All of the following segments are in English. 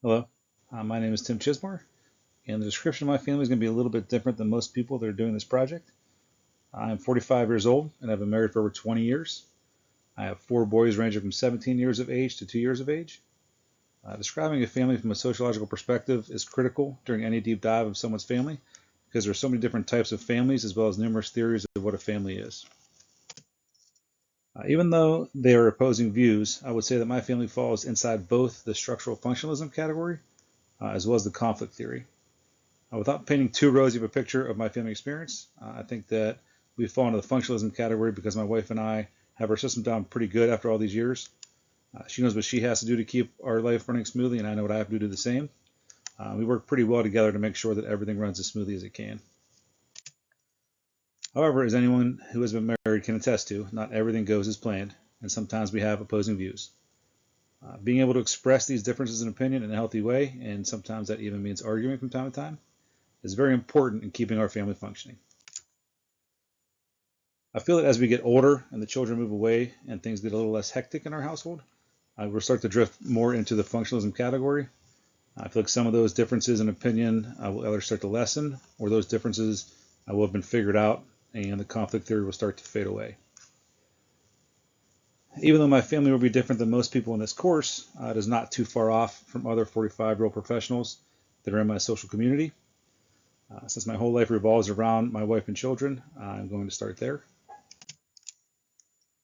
Hello, my name is Tim Chismore, and the description of my family is going to be a little bit different than most people that are doing this project. I'm 45 years old, and I've been married for over 20 years. I have four boys ranging from 17 years of age to 2 years of age. Describing a family from a sociological perspective is critical during any deep dive of someone's family because there are so many different types of families as well as numerous theories of what a family is. Even though they are opposing views, I would say that my family falls inside both the structural functionalism category as well as the conflict theory. Without painting too rosy of a picture of my family experience, I think that we fall into the functionalism category because my wife and I have our system down pretty good after all these years. She knows what she has to do to keep our life running smoothly, and I know what I have to do the same. We work pretty well together to make sure that everything runs as smoothly as it can. However, as anyone who has been married can attest to, not everything goes as planned, and sometimes we have opposing views. Being able to express these differences in opinion in a healthy way, and sometimes that even means arguing from time to time, is very important in keeping our family functioning. I feel that as we get older and the children move away and things get a little less hectic in our household, we'll start to drift more into the functionalism category. I feel like some of those differences in opinion will either start to lessen or those differences will have been figured out and the conflict theory will start to fade away. Even though my family will be different than most people in this course, it is not too far off from other 45-year-old professionals that are in my social community. Since my whole life revolves around my wife and children, I'm going to start there.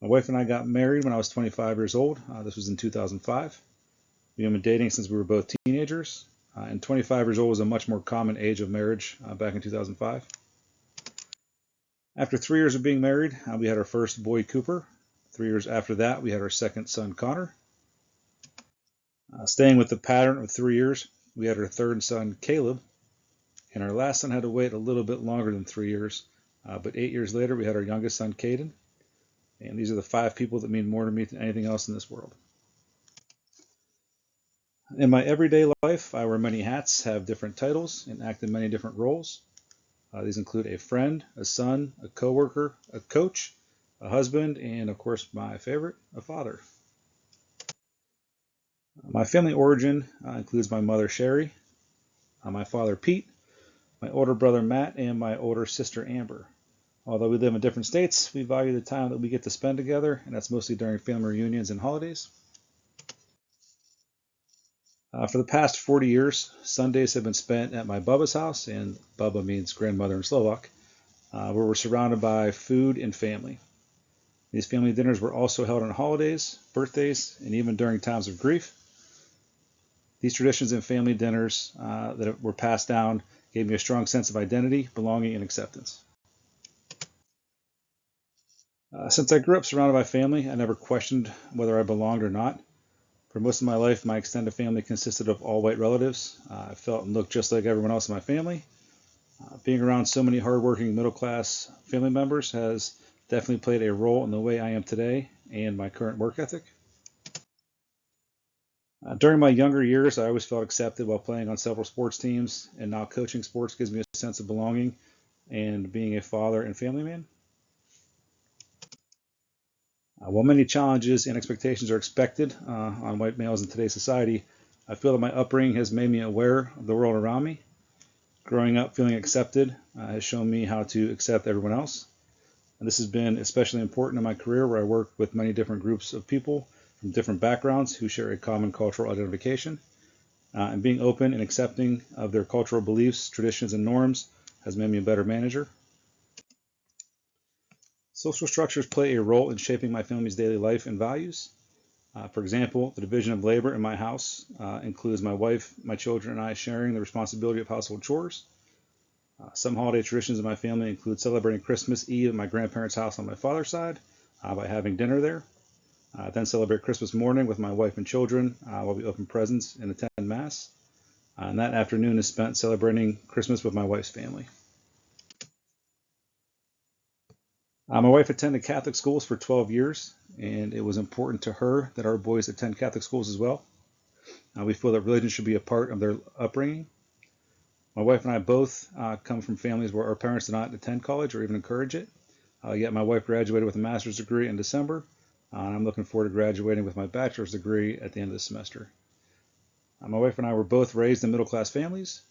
My wife and I got married when I was 25 years old. This was in 2005. We have been dating since we were both teenagers, and 25 years old was a much more common age of marriage back in 2005. After 3 years of being married, we had our first boy, Cooper. 3 years after that, we had our second son, Connor. Staying with the pattern of 3 years, we had our third son, Caleb, and our last son had to wait a little bit longer than 3 years, but 8 years later, we had our youngest son, Caden. And these are the five people that mean more to me than anything else in this world. In my everyday life, I wear many hats, have different titles, and act in many different roles. These include a friend, a son, a coworker, a coach, a husband, and of course, my favorite, a father. My family origin includes my mother, Sherry, my father, Pete, my older brother, Matt, and my older sister, Amber. Although we live in different states, we value the time that we get to spend together, and that's mostly during family reunions and holidays. For the past 40 years, Sundays have been spent at my Bubba's house, and Bubba means grandmother in Slovak, where we're surrounded by food and family. These family dinners were also held on holidays, birthdays, and even during times of grief. These traditions and family dinners that were passed down gave me a strong sense of identity, belonging, and acceptance. Since I grew up surrounded by family, I never questioned whether I belonged or not. For most of my life, my extended family consisted of all white relatives. I felt and looked just like everyone else in my family. Being around so many hardworking middle-class family members has definitely played a role in the way I am today and my current work ethic. During my younger years, I always felt accepted while playing on several sports teams, and now coaching sports gives me a sense of belonging and being a father and family man. While many challenges and expectations are expected on white males in today's society, I feel that my upbringing has made me aware of the world around me. Growing up feeling accepted has shown me how to accept everyone else. And this has been especially important in my career where I work with many different groups of people from different backgrounds who share a common cultural identification. And being open and accepting of their cultural beliefs, traditions, and norms has made me a better manager. Social structures play a role in shaping my family's daily life and values. For example, the division of labor in my house includes my wife, my children, and I sharing the responsibility of household chores. Some holiday traditions in my family include celebrating Christmas Eve at my grandparents' house on my father's side by having dinner there. Then celebrate Christmas morning with my wife and children while we open presents and attend Mass. And that afternoon is spent celebrating Christmas with my wife's family. My wife attended Catholic schools for 12 years, and it was important to her that our boys attend Catholic schools as well. We feel that religion should be a part of their upbringing. My wife and I both come from families where our parents did not attend college or even encourage it. Yet my wife graduated with a master's degree in December, and I'm looking forward to graduating with my bachelor's degree at the end of the semester. My wife and I were both raised in middle-class families.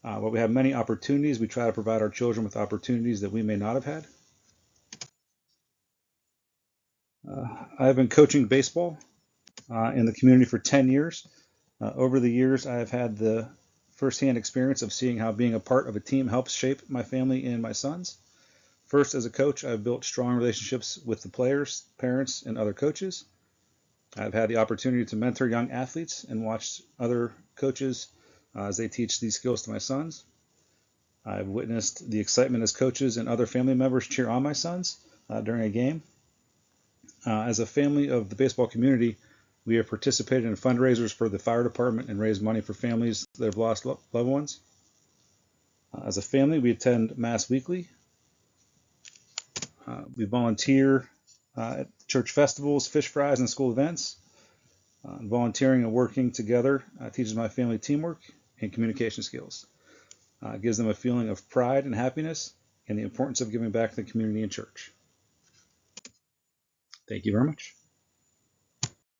While we have many opportunities, we try to provide our children with opportunities that we may not have had. I have been coaching baseball in the community for 10 years. Over the years, I have had the firsthand experience of seeing how being a part of a team helps shape my family and my sons. First, as a coach, I've built strong relationships with the players, parents, and other coaches. I've had the opportunity to mentor young athletes and watch other coaches as they teach these skills to my sons. I've witnessed the excitement as coaches and other family members cheer on my sons during a game. As a family of the baseball community, we have participated in fundraisers for the fire department and raised money for families that have lost loved ones. As a family, we attend Mass weekly. We volunteer at church festivals, fish fries, and school events. Volunteering and working together teaches my family teamwork and communication skills. It gives them a feeling of pride and happiness and the importance of giving back to the community and church. Thank you very much.